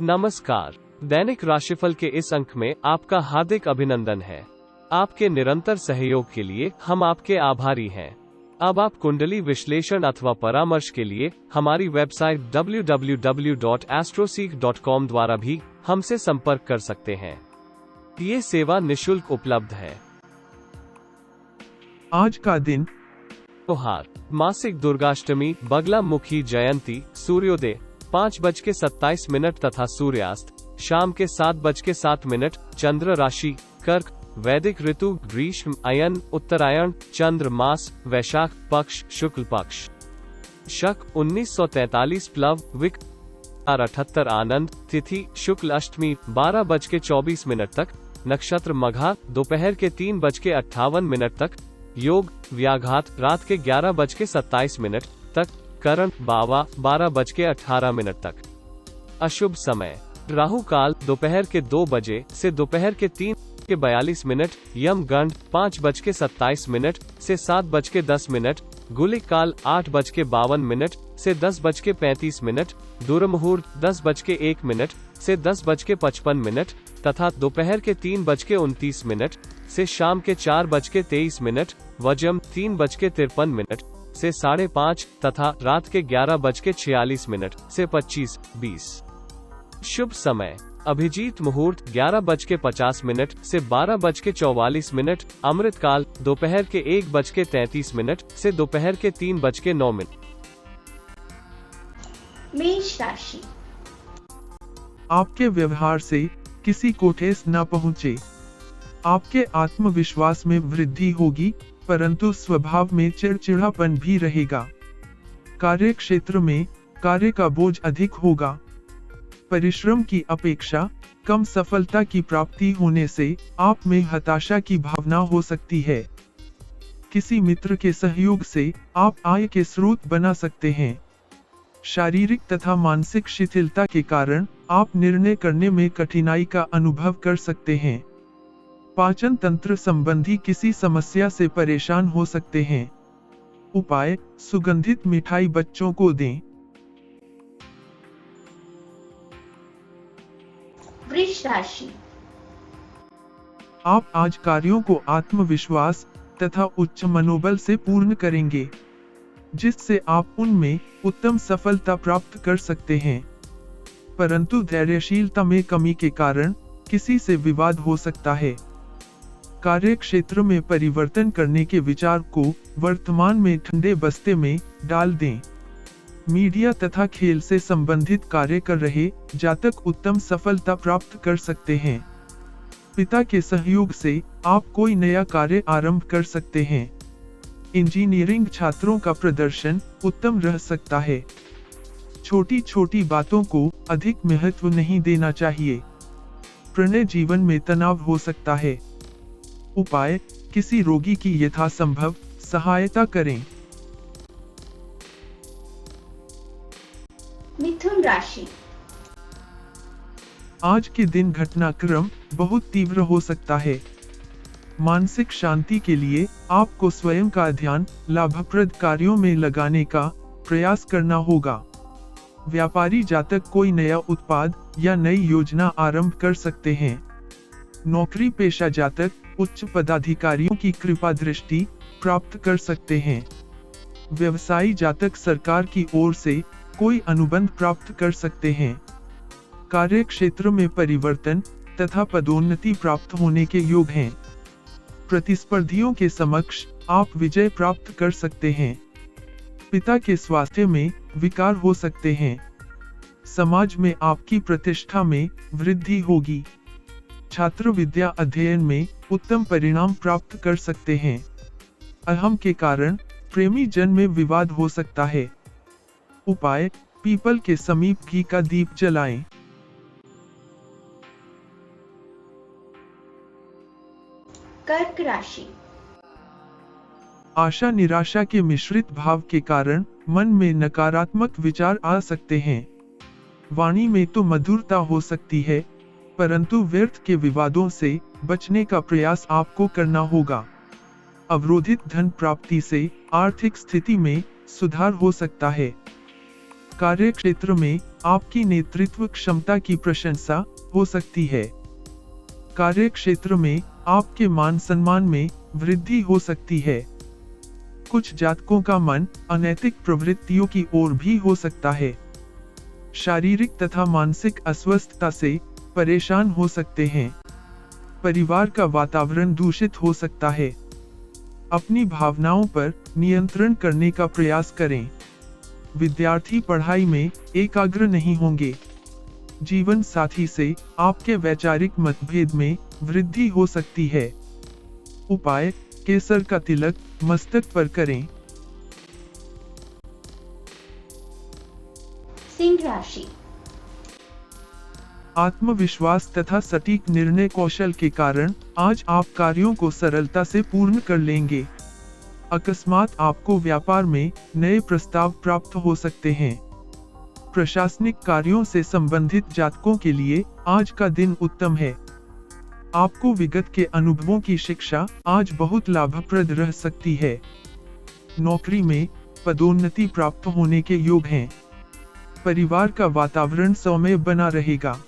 नमस्कार। दैनिक राशिफल के इस अंक में आपका हार्दिक अभिनंदन है। आपके निरंतर सहयोग के लिए हम आपके आभारी हैं। अब आप कुंडली विश्लेषण अथवा परामर्श के लिए हमारी वेबसाइट www.astroseek.com द्वारा भी हमसे संपर्क कर सकते हैं। ये सेवा निशुल्क उपलब्ध है। आज का दिन त्योहार, मासिक दुर्गाष्टमी, बगला मुखी जयंती, सूर्योदय 5:27 तथा सूर्यास्त शाम के 7:07, चंद्र राशि कर्क, वैदिक ऋतु ग्रीष्म, अयन, उत्तरायण, चंद्र मास वैशाख, पक्ष शुक्ल पक्ष, शक 1943 प्लव, विक 78 आनंद, तिथि शुक्ल अष्टमी 12:24 तक, नक्षत्र मघा दोपहर के 3:58 तक, योग व्याघात रात के 11:27 तक, करण बावा 12:18 तक। अशुभ समय राहु काल दोपहर के 2 बजे से दोपहर के 3:42, यम गंड 5:27 से 7:10, गुलिक काल 8:52 से 10:35, दुर्मुहूर्त 10:01 से 10:55 तथा दोपहर के 3:29 से शाम के 4:23, वजम 3:53 से 5:30 तथा रात के 11:46 से 25:20। शुभ समय अभिजीत मुहूर्त 11:50 से 12:44, अमृत काल दोपहर के 1:33 से दोपहर के 3:09। मेष राशि, आपके व्यवहार से किसी को ठेस न पहुंचे। आपके आत्मविश्वास में वृद्धि होगी, परंतु स्वभाव में चिड़चिड़ापन भी रहेगा। कार्य क्षेत्र में कार्य का बोझ अधिक होगा। परिश्रम की अपेक्षा कम सफलता की प्राप्ति होने से आप में हताशा की भावना हो सकती है। किसी मित्र के सहयोग से आप आय के स्रोत बना सकते हैं। शारीरिक तथा मानसिक शिथिलता के कारण आप निर्णय करने में कठिनाई का अनुभव कर सकते हैं। पाचन तंत्र संबंधी किसी समस्या से परेशान हो सकते हैं। उपाय सुगंधित मिठाई बच्चों को दें। वृष राशि, आप आज कार्यों को आत्मविश्वास तथा उच्च मनोबल से पूर्ण करेंगे, जिससे आप उनमें उत्तम सफलता प्राप्त कर सकते हैं। परंतु धैर्यशीलता में कमी के कारण किसी से विवाद हो सकता है। कार्य क्षेत्र में परिवर्तन करने के विचार को वर्तमान में ठंडे बस्ते में डाल दें। मीडिया तथा खेल से संबंधित कार्य कर रहे जातक उत्तम सफलता प्राप्त कर सकते हैं। पिता के सहयोग से आप कोई नया कार्य आरंभ कर सकते हैं। इंजीनियरिंग छात्रों का प्रदर्शन उत्तम रह सकता है। छोटी छोटी बातों को अधिक महत्व नहीं देना चाहिए। प्रणय जीवन में तनाव हो सकता है। उपाय किसी रोगी की यथासंभव सहायता करें। मिथुन राशि, आज के दिन घटनाक्रम बहुत तीव्र हो सकता है। मानसिक शांति के लिए आपको स्वयं का ध्यान लाभप्रद कार्यों में लगाने का प्रयास करना होगा। व्यापारी जातक कोई नया उत्पाद या नई योजना आरंभ कर सकते हैं। नौकरी पेशा जातक उच्च पदाधिकारियों की कृपा दृष्टि प्राप्त कर सकते हैं। व्यवसायी जातक सरकार की ओर से कोई अनुबंध प्राप्त कर सकते हैं। कार्य क्षेत्र में परिवर्तन तथा पदोन्नति प्राप्त होने के योग हैं। प्रतिस्पर्धियों के समक्ष आप विजय प्राप्त कर सकते हैं। पिता के स्वास्थ्य में विकार हो सकते हैं। समाज में आपकी प्रतिष्ठा में वृद्धि होगी। छात्र विद्या अध्ययन में उत्तम परिणाम प्राप्त कर सकते हैं। अहम के कारण प्रेमी जन में विवाद हो सकता है। उपाय पीपल के समीप घी का दीप जलाएं। कर्क राशि, आशा निराशा के मिश्रित भाव के कारण मन में नकारात्मक विचार आ सकते हैं। वाणी में तो मधुरता हो सकती है, परंतु व्यर्थ के विवादों से बचने का प्रयास आपको करना होगा। अवरोधित धन प्राप्ति से आर्थिक स्थिति में सुधार हो सकता है। कार्य क्षेत्र में आपकी नेतृत्व क्षमता की प्रशंसा हो सकती है। कार्य क्षेत्र में आपके मान सम्मान में वृद्धि हो सकती है। कुछ जातकों का मन अनैतिक प्रवृत्तियों की ओर भी हो सकता है। शारीरिक तथा मानसिक अस्वस्थता से परेशान हो सकते हैं। परिवार का वातावरण दूषित हो सकता है। अपनी भावनाओं पर नियंत्रण करने का प्रयास करें। विद्यार्थी पढ़ाई में एकाग्र नहीं होंगे। जीवन साथी से आपके वैचारिक मतभेद में वृद्धि हो सकती है। उपाय: केसर का तिलक मस्तक पर करें। सिंह राशि। आत्मविश्वास तथा सटीक निर्णय कौशल के कारण आज आप कार्यों को सरलता से पूर्ण कर लेंगे। अकस्मात आपको व्यापार में नए प्रस्ताव प्राप्त हो सकते हैं। प्रशासनिक कार्यों से संबंधित जातकों के लिए आज का दिन उत्तम है। आपको विगत के अनुभवों की शिक्षा आज बहुत लाभप्रद रह सकती है। नौकरी में पदोन्नति प्राप्त होने के योग हैं। परिवार का वातावरण सौम्य बना रहेगा।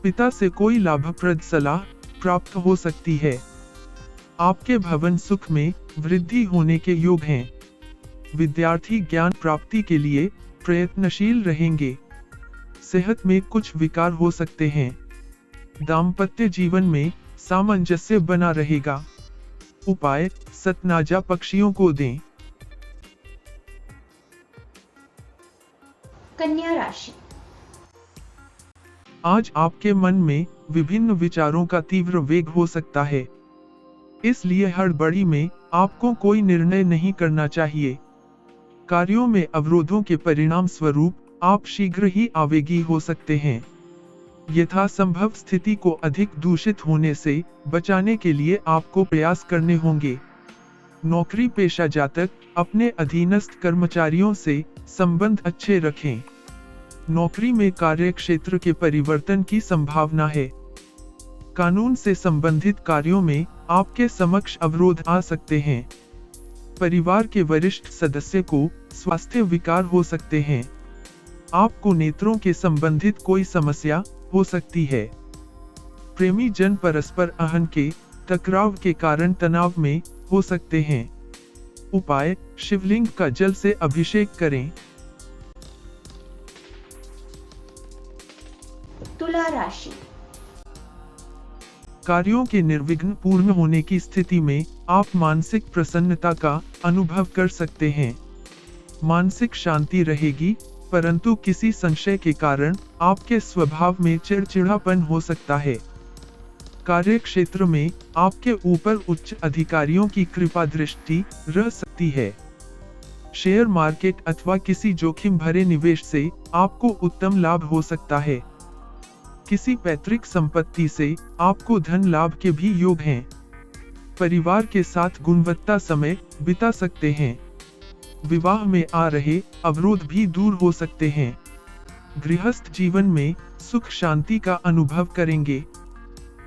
पिता से कोई लाभप्रद सलाह प्राप्त हो सकती है। आपके भवन सुख में वृद्धि होने के योग हैं। विद्यार्थी ज्ञान प्राप्ति के लिए प्रयत्नशील रहेंगे। सेहत में कुछ विकार हो सकते हैं। दाम्पत्य जीवन में सामंजस्य बना रहेगा। उपाय: सतनाजा पक्षियों को दें। कन्या राशि। आज आपके मन में विभिन्न विचारों का तीव्र वेग हो सकता है, इसलिए हड़बड़ी में आपको कोई निर्णय नहीं करना चाहिए। कार्यों में अवरोधों के परिणाम स्वरूप आप शीघ्र ही आवेगी हो सकते हैं। यथासंभव स्थिति को अधिक दूषित होने से बचाने के लिए आपको प्रयास करने होंगे। नौकरी पेशा जातक अपने अधीनस्थ कर्मचारियों से संबंध अच्छे रखें। नौकरी में कार्य क्षेत्र के परिवर्तन की संभावना है। कानून से संबंधित कार्यों में आपके समक्ष अवरोध आ सकते हैं। परिवार के वरिष्ठ सदस्य को स्वास्थ्य विकार हो सकते हैं। आपको नेत्रों के संबंधित कोई समस्या हो सकती है। प्रेमी जन परस्पर आहन के टकराव के कारण तनाव में हो सकते हैं। उपाय: शिवलिंग का जल से अभिषेक करें। तुला राशि। कार्यों के निर्विघ्न पूर्ण होने की स्थिति में आप मानसिक प्रसन्नता का अनुभव कर सकते हैं। मानसिक शांति रहेगी, परंतु किसी संशय के कारण आपके स्वभाव में चिड़चिड़ापन हो सकता है। कार्य क्षेत्र में आपके ऊपर उच्च अधिकारियों की कृपा दृष्टि रह सकती है। शेयर मार्केट अथवा किसी जोखिम भरे निवेश से आपको उत्तम लाभ हो सकता है। किसी पैतृक संपत्ति से आपको धन लाभ के भी योग हैं। परिवार के साथ गुणवत्ता समय बिता सकते हैं। विवाह में आ रहे अवरोध भी दूर हो सकते हैं। गृहस्थ जीवन में सुख शांति का अनुभव करेंगे।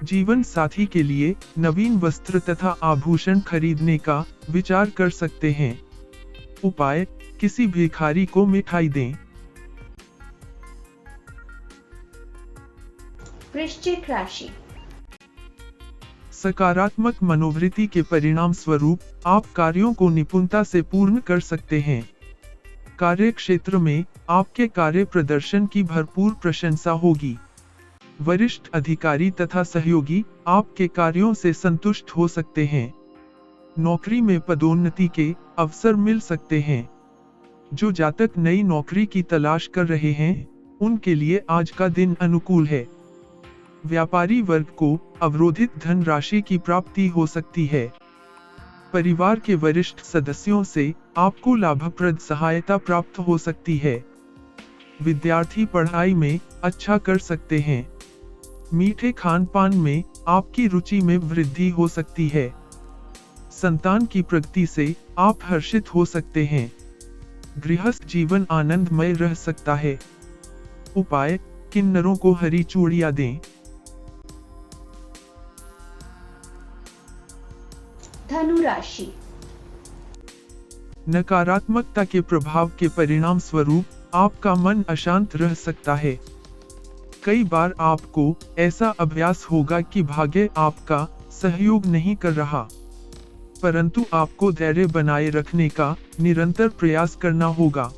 जीवन साथी के लिए नवीन वस्त्र तथा आभूषण खरीदने का विचार कर सकते हैं। उपाय: किसी भिखारी को मिठाई दें। वृश्चिक राशि। सकारात्मक मनोवृत्ति के परिणाम स्वरूप आप कार्यों को निपुणता से पूर्ण कर सकते हैं। कार्य क्षेत्र में आपके कार्य प्रदर्शन की भरपूर प्रशंसा होगी। वरिष्ठ अधिकारी तथा सहयोगी आपके कार्यों से संतुष्ट हो सकते हैं। नौकरी में पदोन्नति के अवसर मिल सकते हैं। जो जातक नई नौकरी की तलाश कर रहे हैं, उनके लिए आज का दिन अनुकूल है। व्यापारी वर्ग को अवरोधित धन राशि की प्राप्ति हो सकती है। परिवार के वरिष्ठ सदस्यों से आपको लाभप्रद सहायता प्राप्त हो सकती है। विद्यार्थी पढ़ाई में अच्छा कर सकते हैं। मीठे खान पान में आपकी रुचि में वृद्धि हो सकती है। संतान की प्रगति से आप हर्षित हो सकते हैं। गृहस्थ जीवन आनंदमय रह सकता है। उपाय: किन्नरों को हरी चूड़ियां दें। धनु राशि। नकारात्मकता के प्रभाव के परिणाम स्वरूप आपका मन अशांत रह सकता है। कई बार आपको ऐसा अभ्यास होगा कि भाग्य आपका सहयोग नहीं कर रहा, परंतु आपको धैर्य बनाए रखने का निरंतर प्रयास करना होगा।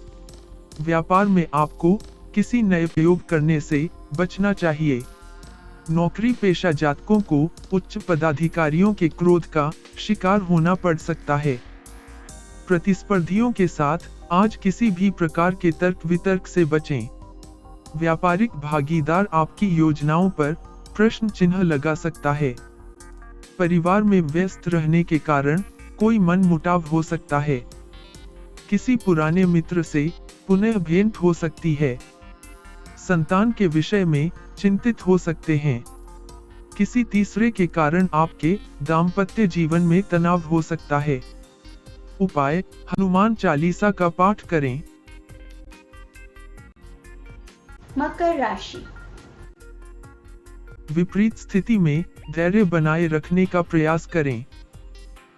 व्यापार में आपको किसी नए प्रयोग करने से बचना चाहिए। नौकरी पेशा जातकों को उच्च पदाधिकारियों के क्रोध का शिकार होना पड़ सकता है। प्रतिस्पर्धियों के साथ आज किसी भी प्रकार के तर्क वितर्क से बचें। व्यापारिक भागीदार आपकी योजनाओं पर प्रश्न चिन्ह लगा सकता है। परिवार में व्यस्त रहने के कारण कोई मनमुटाव हो सकता है। किसी पुराने मित्र से पुनः भेंट हो सकती है। संतान के विषय में चिंतित हो सकते हैं। किसी तीसरे के कारण आपके दाम्पत्य जीवन में तनाव हो सकता है। उपाय: हनुमान चालीसा का पाठ करें। मकर राशि। विपरीत स्थिति में धैर्य बनाए रखने का प्रयास करें।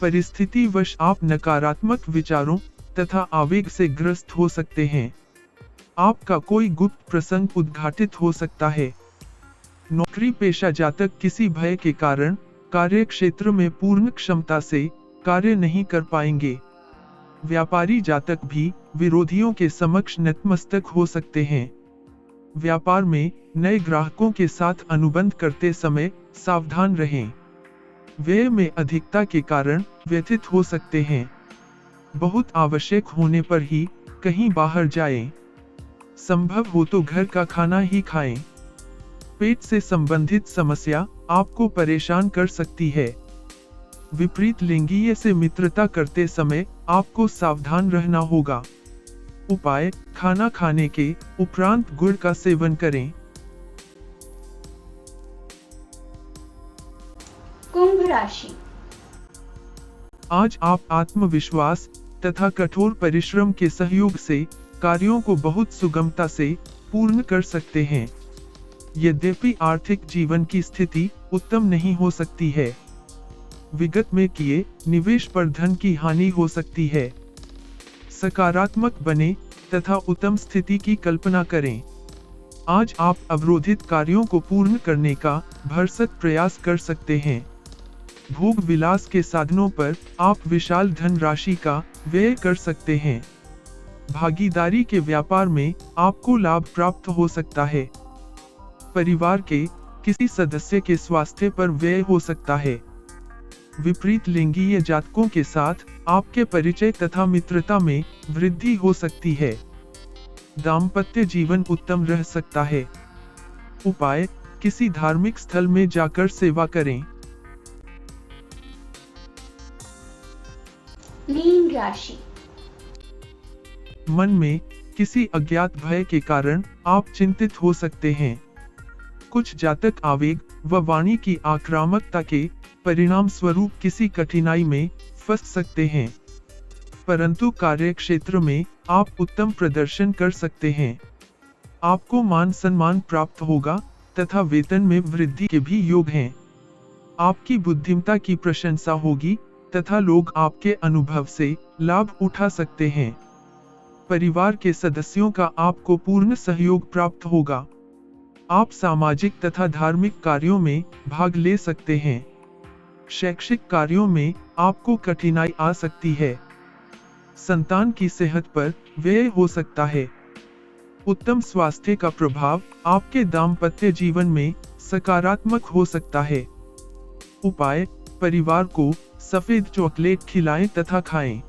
परिस्थितिवश आप नकारात्मक विचारों तथा आवेग से ग्रस्त हो सकते हैं। आपका कोई गुप्त प्रसंग उद्घाटित हो सकता है। नौकरी पेशा जातक किसी भय के कारण कार्य क्षेत्र में पूर्ण क्षमता से कार्य नहीं कर पाएंगे। व्यापारी जातक भी विरोधियों के समक्ष नतमस्तक हो सकते हैं। व्यापार में नए ग्राहकों के साथ अनुबंध करते समय सावधान रहें। व्यय में अधिकता के कारण व्यथित हो सकते हैं। बहुत आवश्यक होने पर ही कहीं बाहर जाएं। संभव हो तो घर का खाना ही खाएं। पेट से संबंधित समस्या आपको परेशान कर सकती है। विपरीत लिंगीय से मित्रता करते समय आपको सावधान रहना होगा। उपाय: खाना खाने के उपरांत गुड़ का सेवन करें। कुंभ राशि। आज आप आत्मविश्वास तथा कठोर परिश्रम के सहयोग से कार्यों को बहुत सुगमता से पूर्ण कर सकते हैं। यद्यपि आर्थिक जीवन की स्थिति उत्तम नहीं हो सकती है। विगत में किए निवेश पर धन की हानि हो सकती है। सकारात्मक बने तथा उत्तम स्थिति की कल्पना करें। आज आप अवरोधित कार्यों को पूर्ण करने का भरसक प्रयास कर सकते हैं। भोग विलास के साधनों पर आप विशाल धन राशि का व्यय कर सकते हैं। भागीदारी के व्यापार में आपको लाभ प्राप्त हो सकता है। परिवार के किसी सदस्य के स्वास्थ्य पर व्यय हो सकता है। विपरीत लिंगीय जातकों के साथ आपके परिचय तथा मित्रता में वृद्धि हो सकती है। दाम्पत्य जीवन उत्तम रह सकता है। उपाय: किसी धार्मिक स्थल में जाकर सेवा करें। मीन राशि। मन में किसी अज्ञात भय के कारण आप चिंतित हो सकते हैं। कुछ जातक आवेग व वाणी की आक्रामकता के परिणाम स्वरूप किसी कठिनाई में फंस सकते हैं, परंतु कार्य क्षेत्र में आप उत्तम प्रदर्शन कर सकते हैं। आपको मान सम्मान प्राप्त होगा तथा वेतन में वृद्धि के भी योग हैं। आपकी बुद्धिमत्ता की प्रशंसा होगी तथा लोग आपके अनुभव से लाभ उठा सकते हैं। परिवार के सदस्यों का आपको पूर्ण सहयोग प्राप्त होगा। आप सामाजिक तथा धार्मिक कार्यों में भाग ले सकते हैं। शैक्षिक कार्यों में आपको कठिनाई आ सकती है। संतान की सेहत पर व्यय हो सकता है। उत्तम स्वास्थ्य का प्रभाव आपके दाम्पत्य जीवन में सकारात्मक हो सकता है। उपाय: परिवार को सफेद चॉकलेट खिलाएं तथा खाएं।